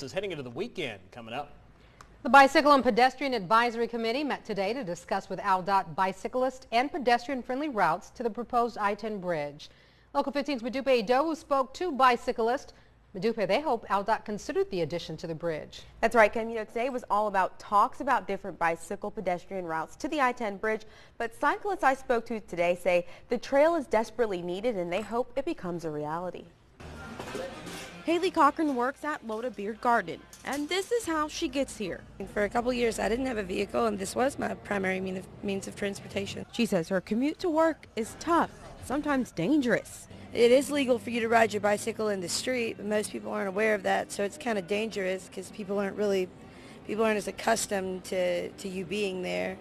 Is heading into the weekend coming up. The Bicycle and Pedestrian Advisory Committee met today to discuss with ALDOT bicyclist and pedestrian-friendly routes to the proposed I-10 bridge. Local 15's Medupe Doe spoke to bicyclists. Medupe, they hope ALDOT considered the addition to the bridge. That's right, Kim. You know, today was all about talks about different bicycle pedestrian routes to the I-10 bridge, but cyclists I spoke to today say the trail is desperately needed and they hope it becomes a reality. Haley Cochran works at Loda Bier Garten, and this is how she gets here. For a couple years, I didn't have a vehicle, and this was my primary means of transportation. She says her commute to work is tough, sometimes dangerous. It is legal for you to ride your bicycle in the street, but most people aren't aware of that, so it's kind of dangerous because people aren't as accustomed to you being there.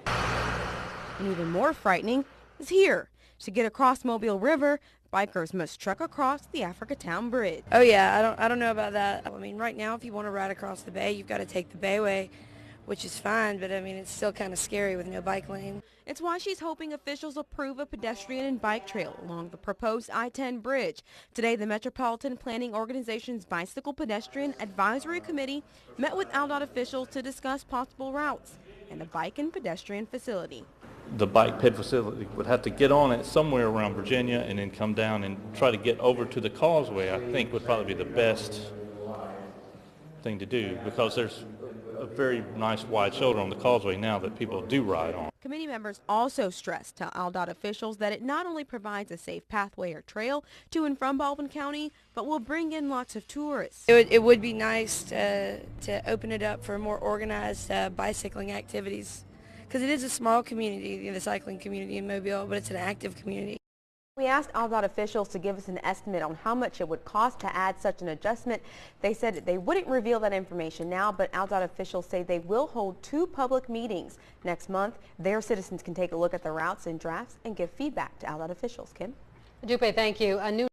And even more frightening is here. To get across Mobile River, bikers must trek across the Africatown Bridge. Oh yeah, I don't know about that. I mean, right now, if you want to ride across the bay, you've got to take the bayway, which is fine, but I mean, it's still kind of scary with no bike lane. It's why she's hoping officials approve a pedestrian and bike trail along the proposed I-10 bridge. Today, the Metropolitan Planning Organization's Bicycle Pedestrian Advisory Committee met with ALDOT officials to discuss possible routes and a bike and pedestrian facility. The bike ped facility would have to get on it somewhere around Virginia and then come down and try to get over to the causeway. I think would probably be the best thing to do, because there's a very nice wide shoulder on the causeway now that people do ride on. Committee members also stressed to ALDOT officials that it not only provides a safe pathway or trail to and from Baldwin County, but will bring in lots of tourists. It would be nice to open it up for more organized bicycling activities, because it is a small community, the cycling community in Mobile, but it's an active community. We asked ALDOT officials to give us an estimate on how much it would cost to add such an adjustment. They said they wouldn't reveal that information now, but ALDOT officials say they will hold 2 public meetings next month. Their citizens can take a look at the routes and drafts and give feedback to ALDOT officials. Kim? Medupe, thank you. A new